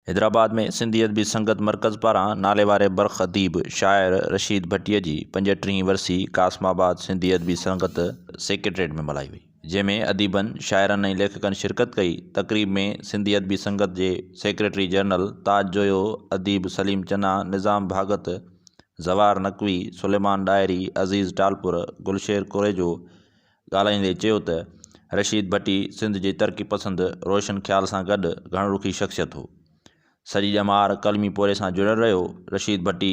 हैदराबाद में सिंधी अदबी संगत मरकज़ पारां नाले वारे बर्क़ अदीब शाइर रशीद भट्टीअ जी 35वीं वरसी कासमाबाद सिंधी अदबी संगत सेक्रेटरीट में मल्हाई वई, जंहिंमें अदीबनि शाइरनि ऐं लेखकनि शिरकत कई। तक़रीब में सिंधी अदबी संगत जे सेक्रेटरी जनरल ताज जोयो, अदीब सलीम चन्ना, निज़ाम भागत, ज़वार नक़वी, सुलेमान डायरी, अज़ीज़ टालपुर, गुलशेर कोरेजो ॻाल्हाईंदे चयो त रशीद भट्टी सिंध जे तरक़ी पसंद रोशन ख़्याल सां गॾु घणरुखी शख़्सियत हो। सॼी ॼमार कलमी पोरे सां जुड़ियल रहियो। रशीद भट्टी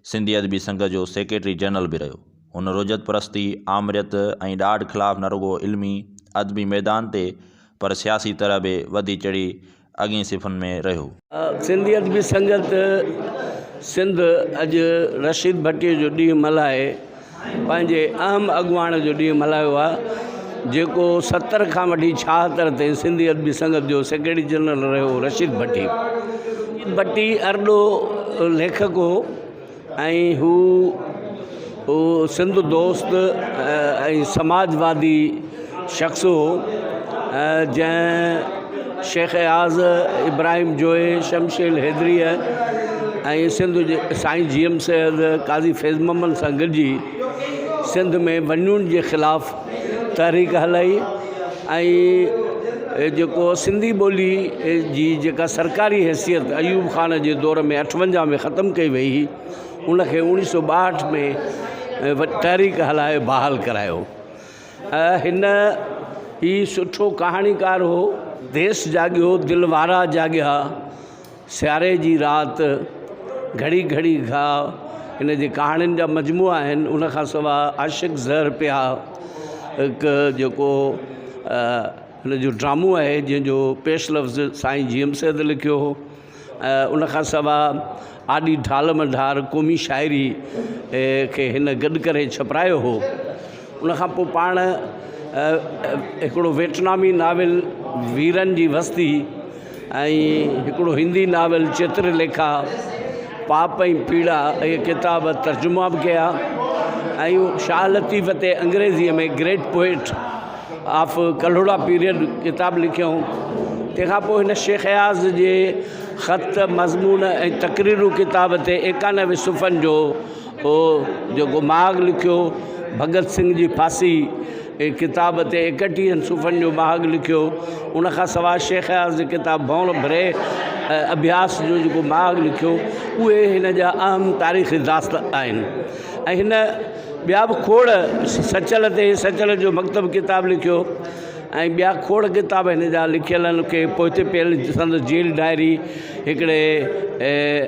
सिंधी अदबी संगत जो सेक्रेटरी जनरल बि रहियो। हुन रुजत परस्ती, आमरियत ऐं ॾाढ ख़िलाफ़ न रुगो इल्मी अदबी मैदान ते पर सियासी तरह बि वधी चढ़ी अॻिएं सिफ़नि में रहियो। सिंधी अदबी संगत सिंध अॼु रशीद भट्टीअ जो ॾींहुं मल्हाए पंहिंजे अहम अॻुवाण जो ॾींहुं मल्हायो आहे, जेको 70 खां वठी 76 ताईं सिंधी अदबी संगत जो सेक्रेटरी जनरल रहियो रशीद भट्टी। भट्टी अरॾो लेखक हो ऐं हू सिंध दोस्त ऐं समाजवादी शख़्स हो, जंहिं शेख आज़ इब्राहिम जोए, शमशेल हैदरीअ ऐं सिंध जे साईं जीएम सैयद काज़ी फैज़ मोहम्मद सां गॾिजी सिंध में वञुनि जे ख़िलाफ़ तहरीक हलाई ऐं जेको सिंधी ॿोली जी जेका सरकारी हैसियत अयूब ख़ान जे दौर में 58 में ख़तमु कई वई हुई, उनखे 1962 में तहरीक हलाए बहाल करायो। हिन ही सुठो कहाणीकार हो। देश जाॻियो, दिलवारा जाॻिया, सियारे जी राति, घड़ी घड़ी घाह, हिन जी कहाणियुनि जा मजमूआ आहिनि। उनखां सवाइ आशिक़ ज़हर पिया हिकु जेको हिन जो ड्रामो आहे, जंहिंजो पेश लफ़्ज़ साईं जीएम सैद लिखियो हो। उनखां सवाइ आॾी ढाल मढार क़ौमी शाइरी खे हिन गॾु करे छपरायो हो। उनखां पोइ पाण हिकिड़ो वियतनामी नाविल वीरनि जी वस्ती ऐं हिकिड़ो हिंदी नाविल चित्रलेखा पाप ऐं पीड़ा इहे किताब तर्जुमा बि कया ऐं शाह लतीफ़ ते अंग्रेज़ीअ में ग्रेट पोइट ऑफ कल्होड़ा पीरियड किताब लिखियऊं। तंहिंखां पोइ हिन शेख आज़ जे ख़त मज़मून ऐं तक़रीरूं किताब ते 91 सुफ़नि जो जेको माग लिखियो। भगत सिंह जी फांसी किताब ते 31 सुफ़नि जो माग लिखियो। उनखां सवाइ शेख आज़ जी किताब भौण भरे अभ्यास जो जेको माग लिखियो, उहे हिन जा अहम तारीख़ी दास्त आहिनि। ऐं हिन ॿिया बि खोड़ सचल ते सचल जो मकतब किताब लिखियो ऐं ॿिया खोड़ किताब हिन जा लिखियल आहिनि। के पोइते पियल संदसि जेल डायरी हिकिड़े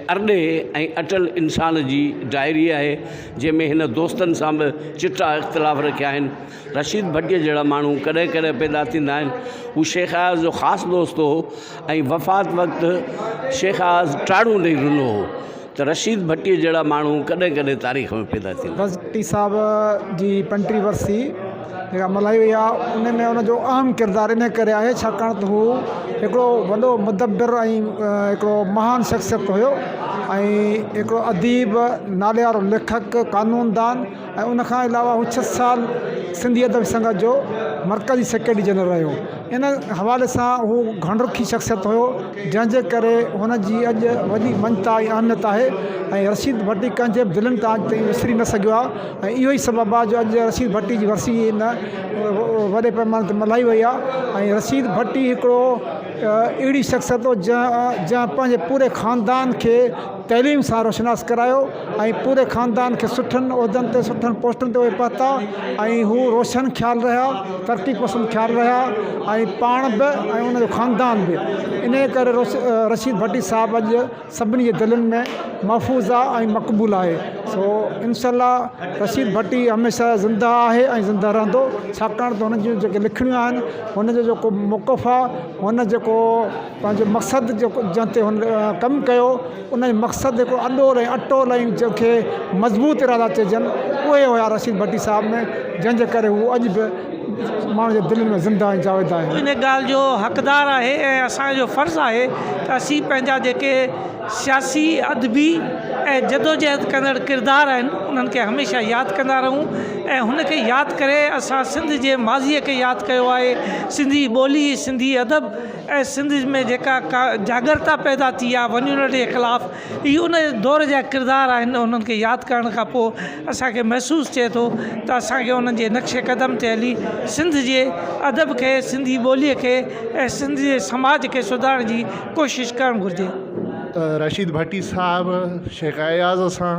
अरॾे ऐं अटल इंसान जी डायरी आहे, जंहिंमें हिन दोस्तनि सां बि चिटा इख़्तिलाफ़ रखिया आहिनि। रशीद भट्टीअ जहिड़ा माण्हू कॾहिं कॾहिं पैदा थींदा आहिनि। हू शेख आज़ जो ख़ासि दोस्त हो ऐं वफ़ात वक़्तु शेख आज़ टाड़ू ॾेई रुनो हो। त रशीद भट्टीअ जहिड़ा माण्हू कॾहिं कॾहिं तारीख़ में पैदा थींदा। भट्टी साहब जी 35 वरसी जेका मल्हाई वई आहे, उन में उनजो अहम किरदारु इन करे आहे छाकाणि त हू हिकिड़ो वॾो मुदब्बिर ऐं हिकिड़ो महान शख़्सियत हुयो ऐं हिकिड़ो अदीब, नाले वारो लेखक, कानूनदान ऐं उनखां अलावा हू 6 साल सिंधी अदबी संगत जो मरकज़ी सेक्रेटरी जनरल रहियो। इन हवाले सां हू घणरुखी शख़्सियत हुयो, जंहिंजे करे हुनजी अॼु वॾी मञता ऐं अहमियत आहे ऐं रशीद भट्टी कंहिंजे बि दिलनि तां अॼु ताईं विसरी न सघियो आहे। ऐं इहो ई सबबु आहे जो अॼु रशीद भट्टी जी वरसी इन वॾे पैमाने ते मल्हाई वई आहे। ऐं रशीद भट्टी हिकिड़ो अहिड़ी शख़्सियत हो जंहिं पंहिंजे पूरे ख़ानदान खे तइलीम सां रोशनास करायो ऐं पूरे ख़ानदान खे सुठनि उहिदनि ते सुठनि पोस्टनि ते उहे पहुता ऐं हू रोशन ख़्याल रहिया, तरक़ी पसंद ख़्याल रहिया ऐं पाण बि ऐं उनजो ख़ानदान बि। इन करे रशीद भट्टी साहिबु अॼु सभिनी जे दिलनि में महफ़ूज़ आहे ऐं मक़बूल आहे। सो इंशाअल्लाह रशीद भट्टी हमेशह ज़िंदा आहे ऐं ज़िंदा रहंदो, छाकाणि त हुन जूं जेके लिखणियूं आहिनि, हुनजो जेको मौक़ुफ़ आहे, हुन जेको पंहिंजो मक़सदु जेको जंहिं ते हुन कमु कयो, उन जो मक़सदु हिकिड़ो अॾोल ऐं अटोल ऐं जंहिंखे मज़बूत इरादा चइजनि, उहे हुया रशीद भट्टी साहिब में, जंहिंजे करे हू अॼु बि माण्हू जे दिलनि में ज़िंदा ऐं जावेद आहे। इन ॻाल्हि जो हक़दार आहे ऐं असांजो फ़र्ज़ु आहे त असीं पंहिंजा जेके सियासी, अदबी ऐं जदोजहद कंदड़ किरदार आहिनि उन्हनि खे हमेशह यादि कंदा रहूं ऐं हुनखे यादि करे असां सिंध जे माज़ीअ खे यादि कयो आहे। सिंधी ॿोली, सिंधी अदब ऐं सिंध में जेका जागरता पैदा थी आहे वञण जे ख़िलाफ़, इहे उन दौर जा किरदार आहिनि। उन्हनि खे यादि करण खां पोइ असांखे महसूसु थिए थो त असांखे उन्हनि जे नक्शे क़दम ते हली सिंध जे अदब खे, सिंधी ॿोलीअ खे ऐं सिंध जे समाज खे सुधारण जी कोशिशि करणु घुरिजे। रशीद भट्टी साहब शेख अयाज़ सां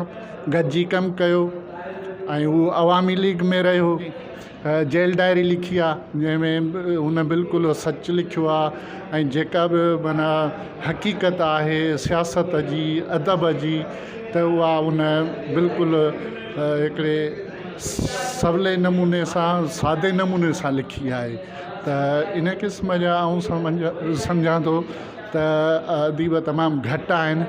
गॾिजी कमु कयो ऐं हू अवामी लीग में रहियो। जेल डायरी लिखी आहे जंहिंमें हुन बिल्कुलु सच लिखियो आहे ऐं जेका बि माना हक़ीक़त आहे सियासत जी, अदब जी, त उहा उन बिल्कुलु हिकिड़े सवले नमूने सां, सादे नमूने सां लिखी आहे। त इन क़िस्म जा आऊं सम्झां थो त अदीब तमामु घटि आहिनि।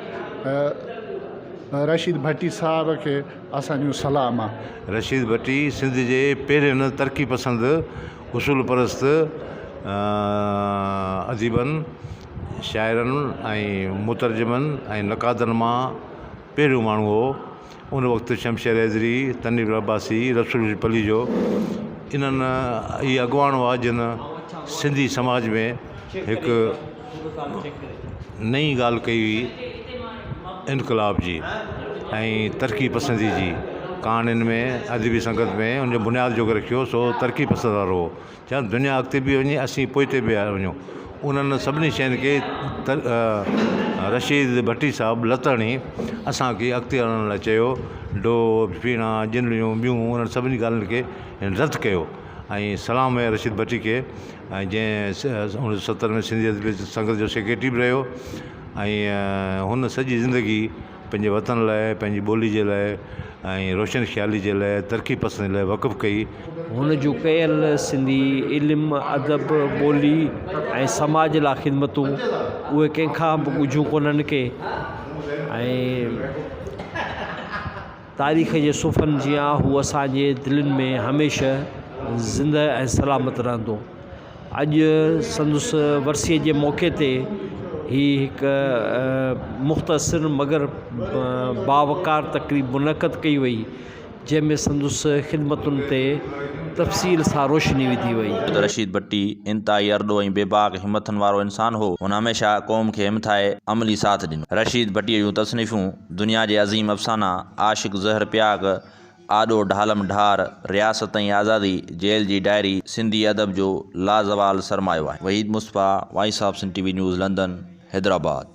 रशीद भट्टी साहब खे असांजो सलाम आहे। रशीद भट्टी सिंध जे पहिरें तरक़ी पसंदि, उसूल परस्त अदीबनि, शाइरनि ऐं मुतरजमनि ऐं नक़ादनि मां पहिरियों माण्हू हो। उन वक़्तु शमशेर हैदरी, तनवीर अब्बासी, रसूल पली जो इन्हनि इहे अॻुवाण हुआ जिन सिंधी समाज में हिकु नई ॻाल्हि कई हुई इनकलाब जी ऐं तरक़ी पसंदी जी। कहाणियुनि में, अदबी संगत में उनजो बुनियादु जेको रखियो सो तरक़ी पसंदि वारो हो। छा दुनिया अॻिते बि वञे, असीं पोइते बि वञूं। उन्हनि सभिनी शयुनि खे रशीद भट्टी साहब लतणी असांखे अॻिते हलण लाइ चयो। डो, पीणा, जिनड़ियूं ॿियूं उन्हनि सभिनी ॻाल्हियुनि खे रद्द कयो ऐं सलाम आहे रशीद भट्टी खे। ऐं जंहिं 1970 में सिंधी अदबी संगत जो सेक्रेटरी बि रहियो ऐं हुन सॼी ज़िंदगी पंहिंजे वतन लाइ, पंहिंजी ॿोली जे लाइ ऐं रोशन ख़्याली जे लाइ, तरक़ी पसंदि लाइ वक़फ़ कई। हुन जूं कयल सिंधी इल्मु, अदब, ॿोली ऐं समाज लाइ ख़िदमतूं उहे कंहिंखां बि ॻुझूं कोन्हनि के ऐं तारीख़ जे सुफ़नि जीअं हू असांजे दिलनि में हमेशह ज़िंदह ऐं सलामत रहंदो। अॼु संदसि वरसीअ जे मौक़े ते ही हिकु मुख़्तसिर मगर बावकार तक़रीब मुनक़द कई वई जंहिंमें संदसि ख़िदमतुनि ते तफ़सील सां रोशनी विधी वई। रशीद भट्टी इंतहाई अर्दो ऐं बेबाक हिमतनि वारो इंसान हो। हुन हमेशह क़ौम खे हिमथाए अमली साथ ॾिनो। रशीद भट्टीअ जूं तसनीफ़ूं दुनिया जे अज़ीम अफ़साना आशिक़ ज़हर प्याग, आॾो ढालम ढार, रियासत ऐं आज़ादी, जेल जी डायरी सिंधी अदब जो लाज़वाल सरमायो आहे। Waheed Mustafa, voice of Sindh TV news, London, Hyderabad.